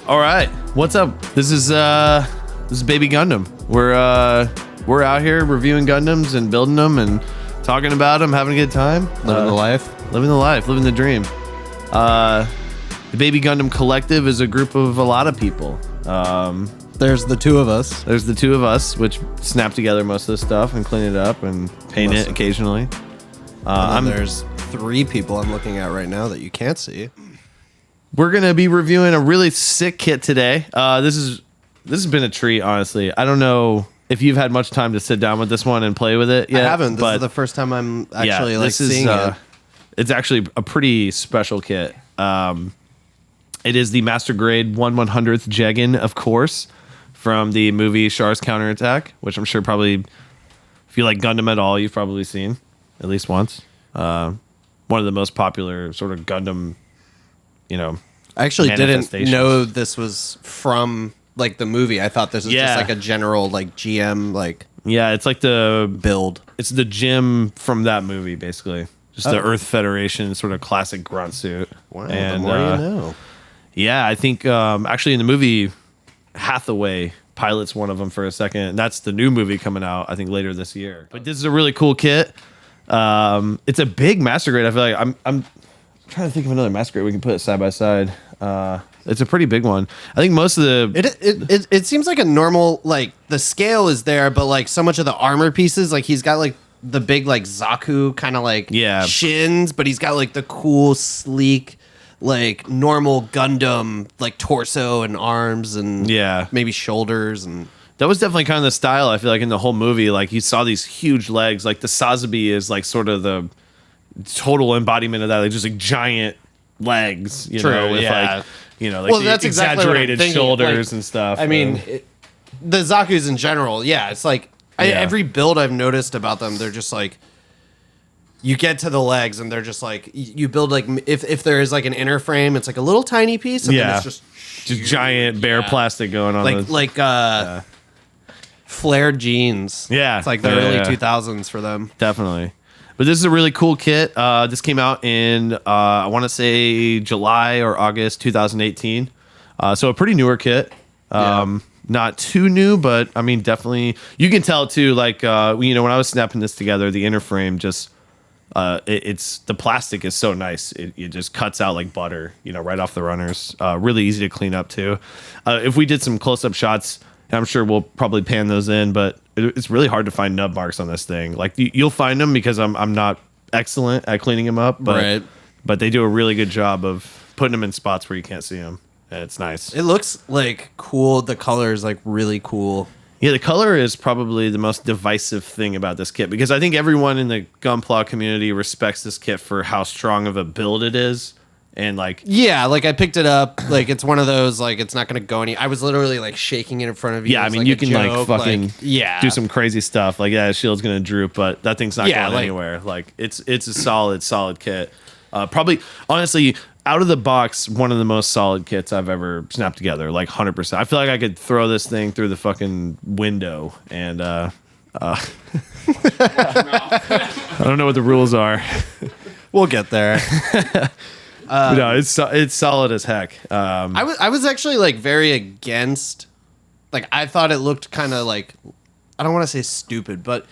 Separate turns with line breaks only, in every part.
All right, what's up? This is bbyGundam. We're out here reviewing Gundams and building them and talking about them, having a good time,
living the life,
living the dream. The bbyGundam Collective is a group of a lot of people.
There's the two of us.
Which snap together most of the stuff and clean it up and paint it occasionally.
There's three people I'm looking at right now that you can't see.
We're gonna be reviewing a really sick kit today. This has been a treat, honestly. I don't know if you've had much time to sit down with this one and play with it yet.
I haven't. This is the first time I'm actually seeing it.
It's actually a pretty special kit. It is the Master Grade 1/100th Jegan, of course, from the movie Char's Counterattack, which I'm sure probably, if you like Gundam at all, you've probably seen at least once. One of the most popular sort of Gundam,
I actually didn't know this was from like the movie. I thought this was just like a general like GM
it's like the
build.
It's the gym from that movie, basically. Just the Earth Federation sort of classic grunt suit.
Wow,
and,
the more you know.
Yeah, I think actually in the movie, Hathaway pilots one of them for a second. And that's the new movie coming out, I think, later this year. But this is a really cool kit. It's a big Master Grade. I feel like I'm trying to think of another Master Grade we can put it side by side. It's a pretty big one. I think most of the
it seems like a normal, like the scale is there, but like so much of the armor pieces, like he's got like the big like Zaku kind of like shins, but he's got like the cool sleek like normal Gundam like torso and arms and maybe shoulders, and
that was definitely kind of the style. I feel like in the whole movie, like you saw these huge legs. Like the Sazabi is like sort of the total embodiment of that. Like just like giant legs, with like
that's
exaggerated shoulders and stuff.
I mean, the Zaku's in general, it's like every build I've noticed about them, they're just like, you get to the legs and they're just like, you build like, if there is like an inner frame, it's like a little tiny piece, and then it's just
giant bare plastic going on.
flared jeans.
Yeah.
It's like the early 2000s for them.
Definitely. But this is a really cool kit. This came out in, I want to say July or August 2018. So a pretty newer kit. Not too new, but I mean, definitely. You can tell too, like, when I was snapping this together, the inner frame just, it's the plastic is so nice. It just cuts out like butter, right off the runners. Really easy to clean up too. If we did some close-up shots, I'm sure we'll probably pan those in, but it's really hard to find nub marks on this thing. Like you'll find them because I'm not excellent at cleaning them up, but they do a really good job of putting them in spots where you can't see them, and it's nice.
It looks like cool. The color is like really cool.
Yeah, the color is probably the most divisive thing about this kit, because I think everyone in the Gunpla community respects this kit for how strong of a build it is. And like,
I picked it up. Like, it's one of those, like, it's not going to go I was literally like shaking it in front of you.
Yeah, I mean, you can like fucking do some crazy stuff. Like, his shield's going to droop, but that thing's not going anywhere. Like, it's a solid kit. Probably, honestly, out of the box, one of the most solid kits I've ever snapped together. Like, 100%. I feel like I could throw this thing through the fucking window and, I don't know what the rules are.
We'll get there.
No, it's solid as heck.
I was actually like very against, like, I thought it looked kind of like, I don't want to say stupid, but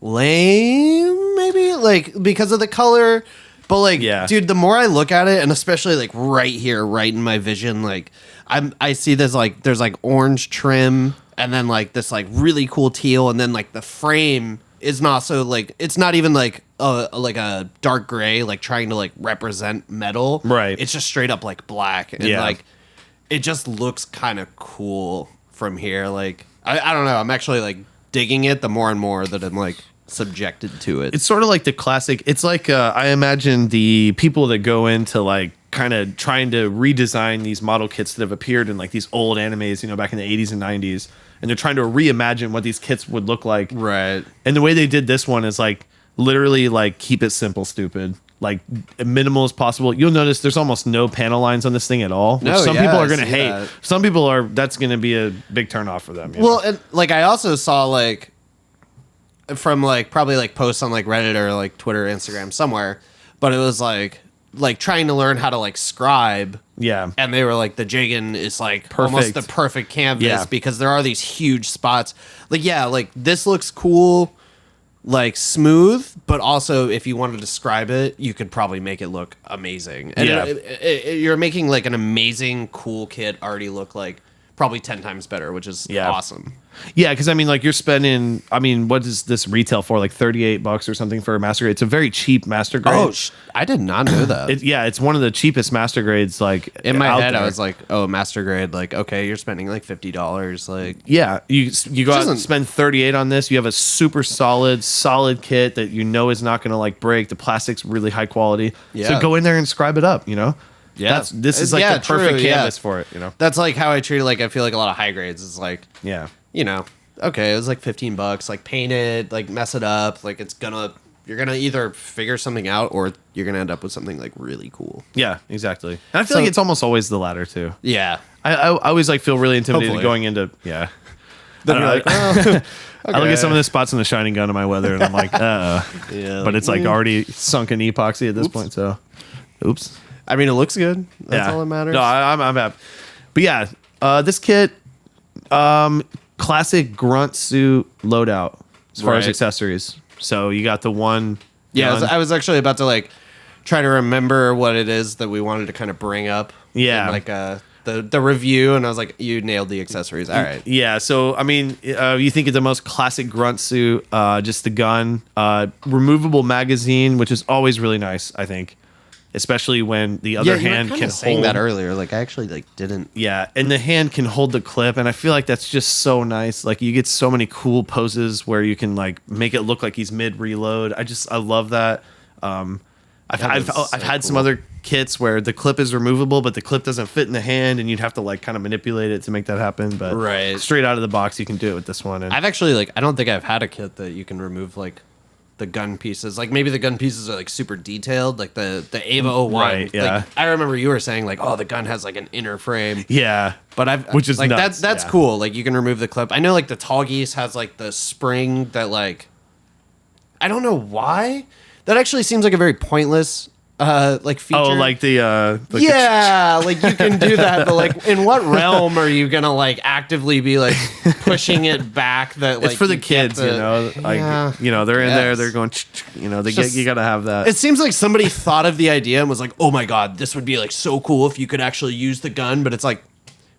lame maybe, like, because of the color. But like, dude, the more I look at it, and especially like right here, right in my vision, like I see this, like, there's like orange trim, and then like this like really cool teal, and then like the frame is not so like, it's not even like a dark gray, like trying to like represent metal.
Right.
It's just straight up like black, and like it just looks kind of cool from here. Like I don't know, I'm actually like digging it the more and more that I'm like subjected to it.
It's sort of like the classic. It's like I imagine the people that go into like kind of trying to redesign these model kits that have appeared in like these old animes, back in the 80s and 90s, and they're trying to reimagine what these kits would look like.
Right.
And the way they did this one is like literally like keep it simple, stupid, like minimal as possible. You'll notice there's almost no panel lines on this thing at all. Which some people are going to hate. That. Some people are. That's going to be a big turnoff for them.
Well, and like I also saw like from like probably like posts on like Reddit or like Twitter, Instagram, somewhere, but it was like trying to learn how to like scribe
Yeah.
And they were like, the Jegan is like
Perfect.
almost the perfect canvas
Yeah.
because there are these huge spots. Like, yeah, like this looks cool, like smooth, but also if you want to describe it, you could probably make it look amazing. And
Yeah.
you're making like an amazing, cool kit already look like probably 10 times better, which is awesome.
Yeah, because I mean, like you're spending. I mean, what does this retail for? Like $38 or something for a Master Grade. It's a very cheap Master Grade.
Oh, I did not know that.
It's one of the cheapest Master Grades. Like
in my
out
head,
there.
I was like, oh, Master Grade. Like, okay, you're spending like $50. Like,
yeah, you go out and spend 38 on this. You have a super solid kit that you know is not going to like break. The plastic's really high quality.
Yeah.
So go in there and scribe it up. You know.
yeah,
This is like the perfect canvas for it. You know.
That's like how I treat it. Like, I feel like a lot of high grades is like,
Yeah.
you know, okay, it was like $15. Like, paint it, like mess it up. Like, you're gonna either figure something out or you're gonna end up with something like really cool.
Yeah. Exactly. And I feel like it's almost always the latter too.
Yeah.
I always like feel really intimidated
Hopefully.
going into I
Then
don't
you're
know.
like, oh,
I look at some of the spots in the Shining Gun in my weather, and I'm like,
yeah,
but it's like already sunk in epoxy at this point. So, oops.
I mean, it looks good. That's all that matters.
No, I'm happy. But yeah, this kit, classic grunt suit loadout as far as
Right.
accessories. So you got the one.
Yeah,
gun.
I was actually about to like try to remember what it is that we wanted to kind of bring up.
Yeah.
in, like the review, and I was like, you nailed the accessories. All right.
Yeah, so I mean, you think of the most classic grunt suit, just the gun, removable magazine, which is always really nice, I think, especially when the other hand can
saying
hold
that earlier. Like, I actually like didn't.
Yeah, and the hand can hold the clip, and I feel like that's just so nice. Like you get so many cool poses where you can like make it look like he's mid reload. I love that. I've had some other kits where the clip is removable, but the clip doesn't fit in the hand, and you'd have to like kind of manipulate it to make that happen. But
Right.
straight out of the box, you can do it with this one. And
I've actually like I don't think I've had a kit that you can remove like the gun pieces. Like maybe the gun pieces are like super detailed, like the Ava 01.
Right, yeah.
Like, I remember you were saying like, oh, the gun has like an inner frame.
yeah,
But
which is
like
nuts,
that's
yeah.
cool. Like you can remove the clip. I know like the Tall Geese has like the spring that like I don't know why. That actually seems like a very pointless like feature.
Oh, like the
yeah, like you can do that, but like in what realm are you gonna like actively be like pushing it back? That like
it's for the
you get
kids, you know. Like
Yeah.
you know, they're in there,
Yes.
they're going, you know,
just-
you got to have that.
It seems like somebody thought of the idea and was like, "Oh my god, this would be like so cool if you could actually use the gun." But it's like,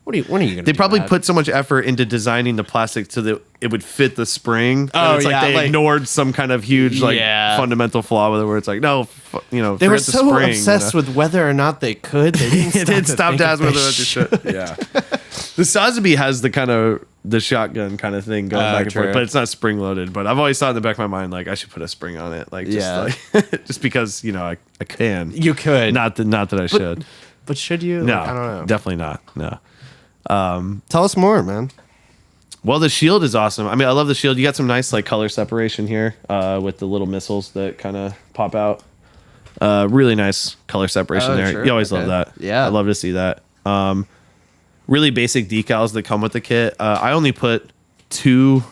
when are you gonna?
They
do
probably
that?
put so much effort into designing the plastic so that it would fit the spring. that
Oh,
it's like
yeah,
they
like-
ignored some kind of huge like
Yeah.
fundamental flaw with it, where it's like, no, you know,
They were
forget the
so
spring,
obsessed
you know?
with whether or not they could. They didn't
It did stop to ask whether
they
they should. Yeah, the Sotheby has the kind of the shotgun kind of thing going back and
true.
forth, but it's not spring loaded. But I've always thought in the back of my mind, like I should put a spring on it, like just
Yeah.
like just because you know I can.
You could.
Not that I should.
But should you?
No,
Like, I don't know.
definitely not. No.
Tell us more, man.
Well, the shield is awesome. I mean, I love the shield. You got some nice like color separation here with the little missiles that kind of pop out. Really nice color separation
Oh,
there.
sure.
You always love
Okay.
that.
Yeah.
I love to see that. Really basic decals that come with the kit. I only put 2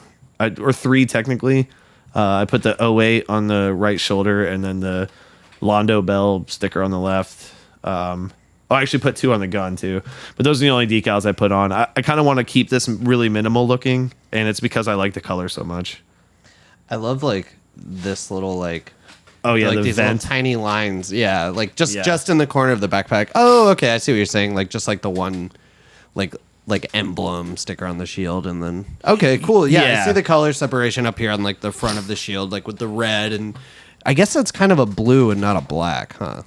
or 3 technically. I put the 08 on the right shoulder and then the Londo Bell sticker on the left. I actually put 2 on the gun too, but those are the only decals I put on. I kind of want to keep this really minimal looking, and it's because I like the color so much.
I love like this little like
Oh yeah,
like
the
these little
vent.
tiny lines. Yeah, like just
Yeah.
just in the corner of the backpack. Oh, okay, I see what you're saying. Like just like the one like emblem sticker on the shield, and then okay, cool. Yeah,
Yeah.
I see the color separation up here on like the front of the shield, like with the red, and I guess that's kind of a blue and not a black, huh?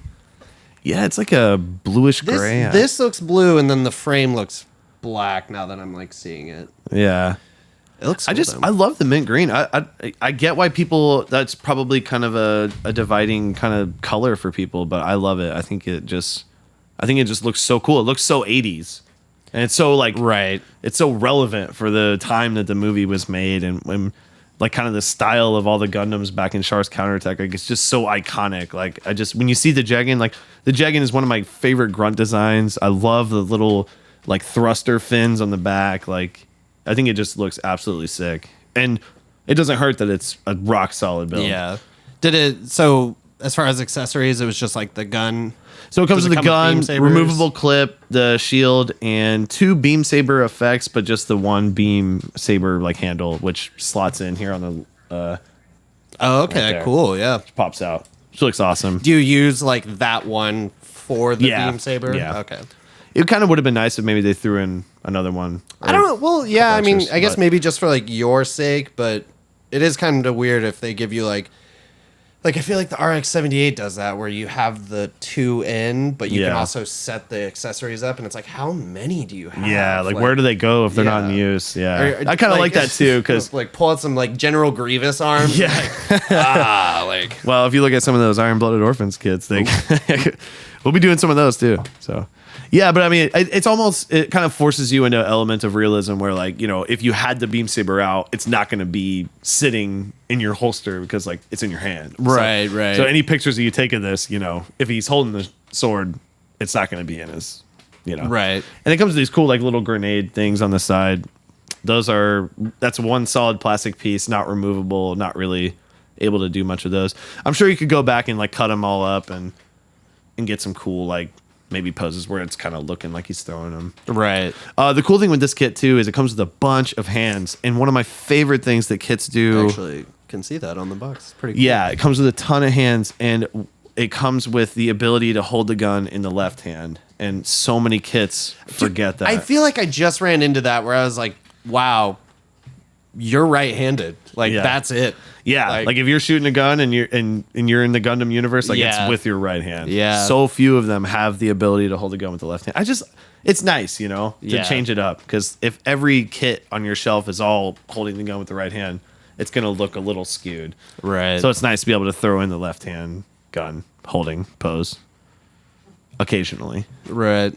Yeah, it's like a bluish
This
gray.
this looks blue, and then the frame looks black. Now that I'm like seeing it,
Yeah.
it looks.
I
cool,
just
though.
I love the mint green. I get why people that's probably kind of a dividing kind of color for people, but I love it. I think it just looks so cool. It looks so 80s. And it's so like
right.
it's so relevant for the time that the movie was made and when like kind of the style of all the Gundams back in Char's Counterattack, like it's just so iconic. Like when you see the Jegan, like the Jegan is one of my favorite grunt designs. I love the little like thruster fins on the back. Like I think it just looks absolutely sick. And it doesn't hurt that it's a rock solid build.
Yeah. Did it? So as far as accessories, it was just like the gun.
So it comes
Does
with
it
the
come
gun,
with beam sabers?
removable clip, the shield, and 2 beam saber effects, but just the 1 beam saber like handle, which slots in here on the
Oh, okay,
there.
cool, yeah.
pops out. Which looks awesome.
Do you use like that one for the
Yeah,
beam saber?
yeah.
Okay.
It kind of would have been nice if maybe they threw in another one.
I don't know. Well, yeah, I mean,
extras,
I guess
but-
maybe just for like your sake, but it is kind of weird if they give you like I feel like the RX-78 does that where you have the 2 in, but you can
Yeah.
also set the accessories up, and it's like, how many do you have?
Yeah, like where do they go if they're not in
yeah.
use? Yeah,
Or,
I kind of like that too because
like pull out some like General Grievous arms.
yeah.
Like
Well, if you look at some of those Iron-Blooded Orphans kits, they we'll be doing some of those too. So, yeah, but I mean, it kind of forces you into an element of realism where, like, you know, if you had the beam saber out, it's not going to be sitting in your holster because, like, it's in your hand.
Right, right.
So any pictures that you take of this, you know, if he's holding the sword, it's not going to be in his, you know.
Right.
And it comes with these cool, like, little grenade things on the side. That's one solid plastic piece, not removable, not really able to do much of those. I'm sure you could go back and like cut them all up and get some cool like maybe poses where it's kind of looking like he's throwing them.
right.
The cool thing with this kit too is it comes with a bunch of hands, and one of my favorite things that kits do.
Actually, can see that on the box. It's pretty cool.
Yeah, it comes with a ton of hands, and it comes with the ability to hold the gun in the left hand. And so many kits forget that.
I feel like I just ran into that where I was like, wow, you're right-handed. Like,
Yeah.
that's it.
Yeah, like if you're shooting a gun and you're in the Gundam universe, like
Yeah.
it's with your right hand.
Yeah.
So few of them have the ability to hold a gun with the left hand. It's nice, you know, to
Yeah.
change it up because if every kit on your shelf is all holding the gun with the right hand, it's gonna look a little skewed.
Right.
So it's nice to be able to throw in the left hand gun holding pose occasionally.
Right.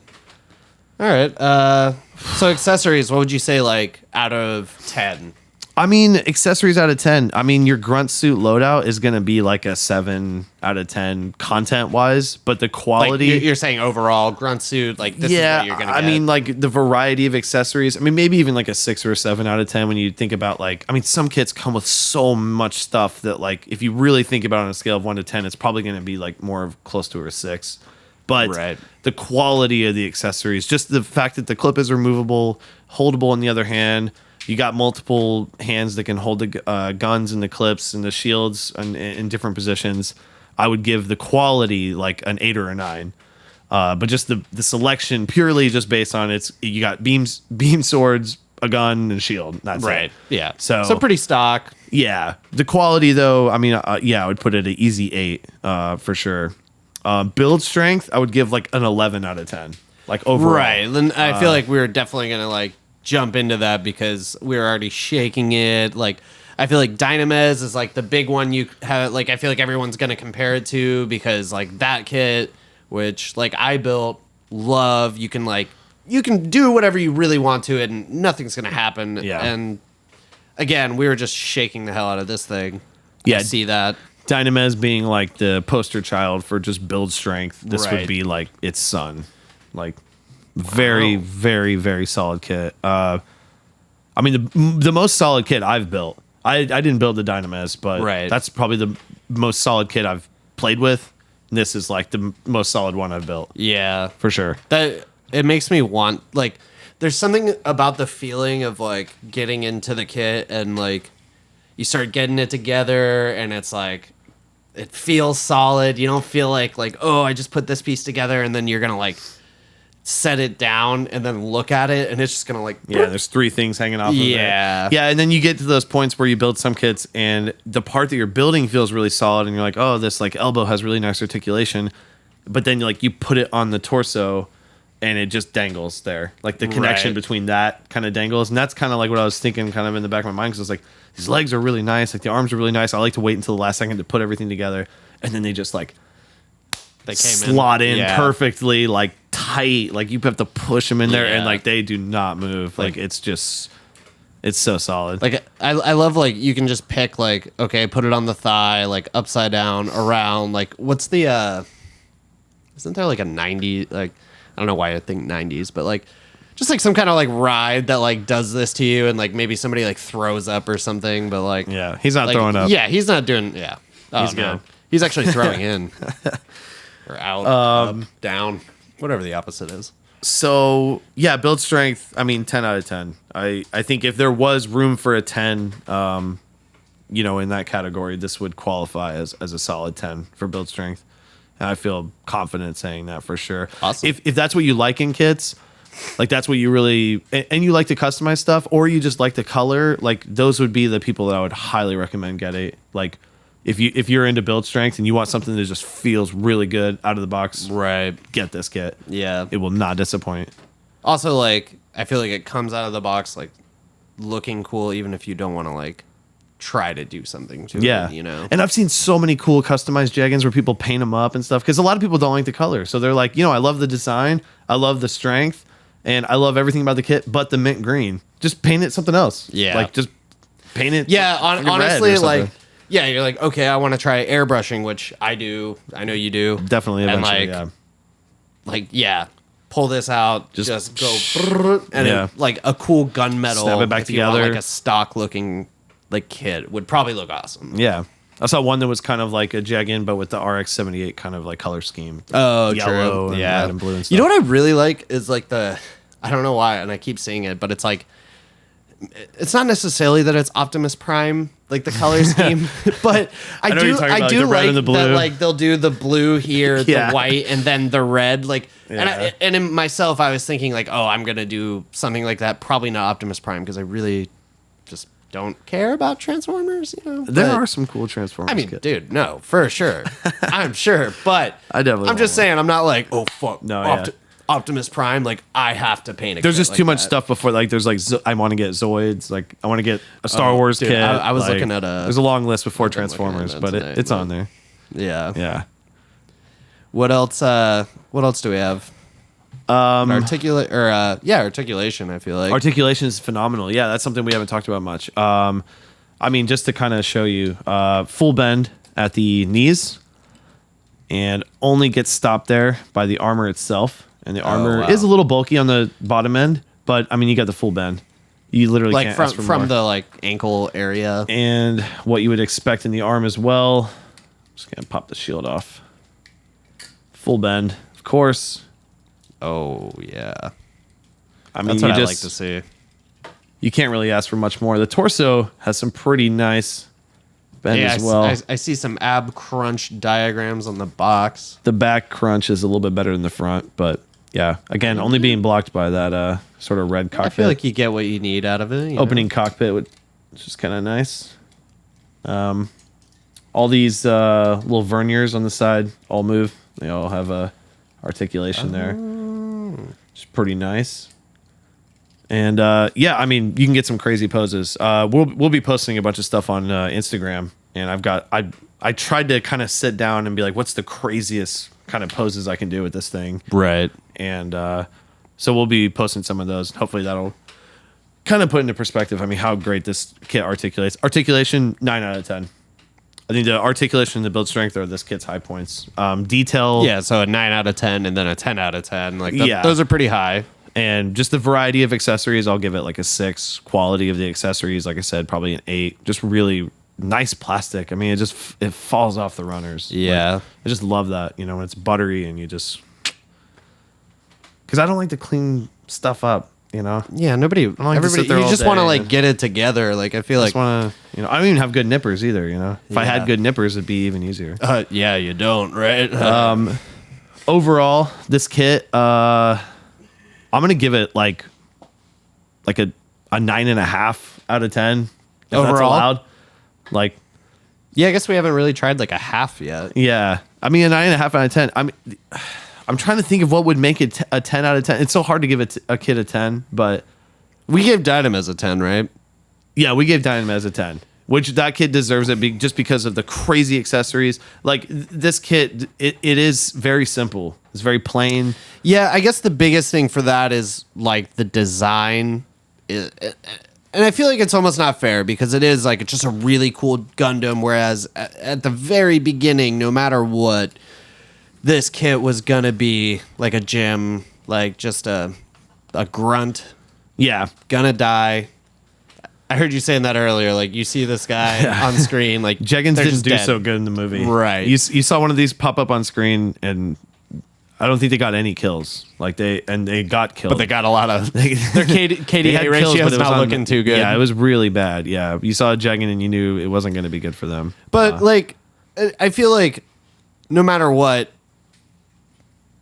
All right. So accessories, what would you say, like, out of 10?
I mean, accessories out of 10. I mean, your grunt suit loadout is going to be like a 7 out of 10 content wise, but the
Like,
quality.
you're saying overall, grunt suit, like, this is what you're going to get.
I mean, like the variety of accessories. I mean, maybe even like a 6 or a 7 out of 10 when you think about like, I mean, some kits come with so much stuff that like, if you really think about it on a scale of 1 to 10, it's probably going to be like more of close to a 6. But
Right.
the quality of the accessories, just the fact that the clip is removable, holdable in the other hand. You got multiple hands that can hold the guns and the clips and the shields in different positions. I would give the quality like an 8 or a 9. But just the selection purely just based on you got beam swords, a gun, and a shield. That's
right.
it.
Yeah.
So
pretty stock.
Yeah. The quality though, I mean, yeah, I would put it an easy 8 for sure. Build strength, I would give like an 11 out of 10. Like overall.
Right. Then I feel like we were definitely going to, like, jump into that because we were already shaking it. Like, I feel like Dynamez is like the big one you have. Like, I feel like everyone's going to compare it to because like that kit, which like I built, love. You can do whatever you really want to it, and nothing's going to happen.
Yeah.
And again, we were just shaking the hell out of this thing.
Yeah.
I see that.
Dynamez being like the poster child for just build strength. This
Right.
would be like its son. Like very,
Wow.
very, very solid kit. I mean, the most solid kit I've built. I didn't build the Dynamez, but
Right.
that's probably the most solid kit I've played with. And this is like the most solid one I've built
Yeah.
for sure.
That it makes me want, like, there's something about the feeling of like getting into the kit and like you start getting it together and it's like it feels solid. You don't feel like oh, I just put this piece together and then you're gonna like set it down and then look at it and it's just gonna like
Yeah, there's 3 things hanging off of it.
Yeah.
Yeah, and then you get to those points where you build some kits and the part that you're building feels really solid and you're like, oh, this like elbow has really nice articulation. But then like you put it on the torso and it just dangles there. Like the connection
Right.
between that kind of dangles. And that's kind of like what I was thinking kind of in the back of my mind because I was like, these legs are really nice. Like the arms are really nice. I like to wait until the last second to put everything together. And then they just like
they came
slot in
Yeah.
perfectly, like tight. Like you have to push them in there and
Yeah.
like they do not move. Like it's just, it's so solid.
Like I love like you can just pick like okay, put it on the thigh, like upside down, around. Like what's the isn't there like a 90 like I don't know why I think 90s, but like just like some kind of like ride that like does this to you and like maybe somebody like throws up or something, but like
Yeah, he's not
like,
throwing up.
Yeah, he's not doing. Yeah, oh,
He's
no.
good.
He's actually throwing in or out, up, down, whatever the opposite is.
So yeah, build strength. I mean, 10 out of 10. I think if there was room for a 10, you know, in that category, this would qualify as a solid 10 for build strength. And I feel confident saying that for sure.
Awesome.
If that's what you like in kits, like that's what you really, and you like to customize stuff, or you just like the color, like those would be the people that I would highly recommend getting. Like if you're into build strength and you want something that just feels really good out of the box,
Right.
get this kit.
Yeah.
It will not disappoint.
Also, like, I feel like it comes out of the box, like, looking cool, even if you don't want to, like, try to do something to it, you know?
And I've seen so many cool customized Jegans where people paint them up and stuff, because a lot of people don't like the color. So they're like, you know, I love the design, I love the strength, and I love everything about the kit but the mint green. Just paint it something else.
Yeah.
Like, just paint it.
Yeah,
fucking red
honestly,
or something.
like, yeah, you're like, okay, I want to try airbrushing, which I do. I know you do.
Definitely eventually,
and yeah. Pull this out, just go, brrr, and
Yeah.
like a cool gunmetal.
Snap it back
if you want,
together.
like a stock looking like kit would probably look awesome.
Yeah. I saw one that was kind of like a Jegan, but with the RX-78 kind of like color scheme.
Oh,
Yellow
true.
and
Yeah,
red and blue and stuff.
You know what I really like is like I don't know why, and I keep seeing it, but it's like, it's not necessarily that it's Optimus Prime, like the color scheme, but I
know what
do,
you're talking
I
about,
do
the red
like
and the blue.
that, like they'll do the blue here,
Yeah.
the white, and then the red, like,
Yeah.
and in myself, I was thinking like, oh, I'm gonna do something like that. Probably not Optimus Prime because I really just don't care about Transformers, you know.
There
But-
are some cool Transformers
I mean,
kits.
dude, no, for sure. I'm sure, but
I definitely
I'm just
want one.
saying, I'm not like, oh fuck,
No, yeah.
Optimus Prime. Like, I have to paint it.
There's just too much stuff before. Like, there's like I want to get Zoids. Like, I want to get a Star Wars
dude,
kit.
I was
like,
looking at
There's a long list before
I've been looking at
Transformers,
that
but
tonight,
it's on there.
Yeah.
Yeah.
What else? What else do we have? Articulation. I feel like.
Articulation is phenomenal. Yeah, that's something we haven't talked about much. I mean, just to kind of show you, full bend at the knees, and only gets stopped there by the armor itself. And the armor
wow.
is a little bulky on the bottom end, but I mean, you got the full bend. You literally
like
can't
from
ask for more.
the like ankle area.
And what you would expect in the arm as well. Just gonna pop the shield off. Full bend, of course.
Oh yeah,
I mean,
that's
you
what I
just
like to see.
you can't really ask for much more. The torso has some pretty nice bend
Yeah,
as well.
I see some ab crunch diagrams on the box.
The back crunch is a little bit better than the front, but yeah, again, only being blocked by that sort of red cockpit.
I feel like you get what you need out of it.
Opening cockpit, which is kind of nice. All these little verniers on the side all move. They all have a articulation there. It's pretty nice. And yeah, I mean, you can get some crazy poses. We'll be posting a bunch of stuff on Instagram, and I tried to kind of sit down and be like, what's the craziest kind of poses I can do with this thing?
Right.
And so we'll be posting some of those. Hopefully that'll kind of put into perspective, I mean, how great this kit articulates. Articulation, 9 out of 10. I think the articulation and the build strength are this kit's high points. Detail.
Yeah, so a 9 out of 10 and then a 10 out of 10. Like,
Yeah.
those are pretty high.
And just the variety of accessories, I'll give it like a 6. Quality of the accessories, like I said, probably an 8. Just really nice plastic. I mean, it falls off the runners.
Yeah.
Like, I just love that, you know, when it's buttery and you just... Because I don't like to clean stuff up, you know?
Yeah, nobody,
like to sit
everybody,
there
you
all
just want to
day
like
and-
get it together. Like, I feel
I
like,
just want to, you know, I don't even have good nippers either, you know? If I
Yeah.
had good nippers, it'd be even easier.
yeah, you don't, right?
Overall, this kit, I'm going to give it like a 9.5 out of 10. If that's
Overall?
allowed. Like,
yeah, I guess we haven't really tried like a half yet.
yeah. I mean, a 9.5 out of 10. I'm trying to think of what would make it a 10 out of 10. It's so hard to give a kid a 10, but
We gave Dynamaz a 10, right?
yeah, we gave Dynamaz a 10, which that kid deserves it just because of the crazy accessories. Like, this kit, it is very simple. It's very plain.
Yeah, I guess the biggest thing for that is like the design. And I feel like it's almost not fair because it is like it's just a really cool Gundam. Whereas at the very beginning, no matter what, this kit was gonna be like a gym, like just a grunt,
Yeah.
gonna die. I heard you saying that earlier. Like, you see this guy on screen, like
Jegans
they're
didn't
just
do
dead.
so good in the movie.
Right.
You saw one of these pop up on screen, and I don't think they got any kills. Like they got killed.
But they got a lot of their
They
KDA
had kills,
ratio
but
is
it was
not looking too good.
Yeah, it was really bad. Yeah, you saw Jegan and you knew it wasn't going to be good for them.
But like, I feel like no matter what,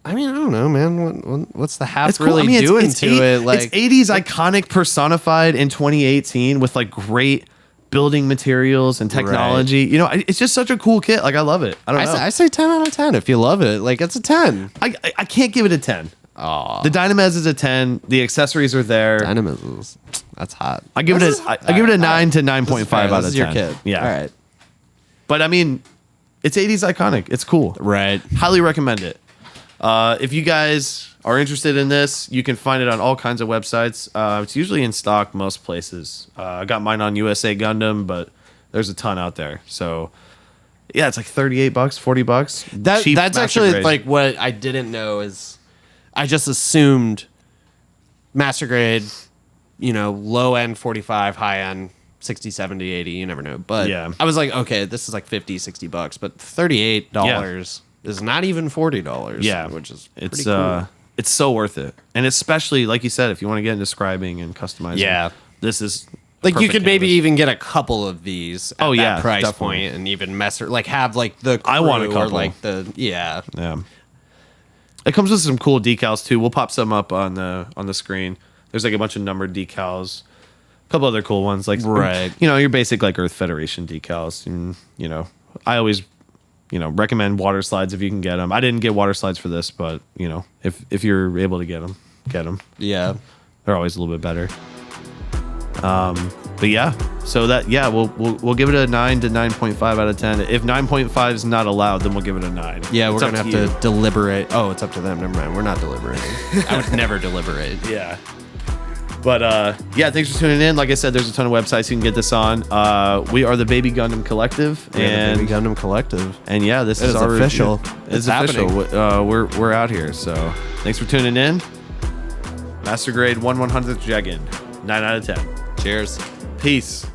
I mean, I don't know, man. What's the half
it's cool.
really
I mean,
doing
it's
to it? Like,
it's 80s iconic personified in 2018 with like great building materials and technology. You know, it's just such a cool kit. Like, I love it. I don't know.
I say 10 out of 10 if you love it. Like, it's a 10.
I can't give it a 10.
Aw.
The Dynamez is a 10. The accessories are there.
Dynamisms. That's hot.
I give it a 9 to 9.5 out of 10.
This is your kid.
Yeah.
All right.
But I mean, it's 80s iconic. It's cool.
Right.
Highly recommend it. If you guys are interested in this, you can find it on all kinds of websites. It's usually in stock most places. I got mine on USA Gundam, but there's a ton out there. So yeah, it's like $38, $40.
That's
Master
actually
Grade.
like what I didn't know is I just assumed Master Grade, you know, low end 45, high end 60, 70, 80, you never know. But
Yeah.
I was like, okay, this is like $50, $60, but $38 is not even $40.
Yeah,
which is
it's
pretty cool.
it's so worth it, and especially like you said, if you want to get into scribing and customizing,
Yeah.
this is
Like, you
perfect
could maybe
canvas.
even get a couple of these at that price
definitely.
point and even mess like have like the crew
I want a
or
couple.
like the
Yeah. It comes with some cool decals too. We'll pop some up on the screen. There's like a bunch of numbered decals, a couple other cool ones, like
Right.
you know, your basic like Earth Federation decals. And you know, I always recommend water slides if you can get them. I didn't get water slides for this, but you know, if you're able to get them, get them.
yeah.
They're always a little bit better. But yeah, so we'll give it a 9 to 9.5 out of 10. If 9.5 is not allowed, then we'll give it a 9.
Yeah, we're
It's up
gonna have
you.
to deliberate. Oh, it's up to them. Never mind. We're not deliberating. I would never deliberate.
Yeah. But yeah, thanks for tuning in. Like I said, there's a ton of websites you can get this on. We are the Baby Gundam Collective,
And
and
Gundam Collective.
and yeah, this
It
is
is
our
official.
review.
It's
It's official.
happening.
We're out here. So thanks for tuning in. Master Grade 1/100th Jegan, 9 out of 10.
Cheers.
Peace.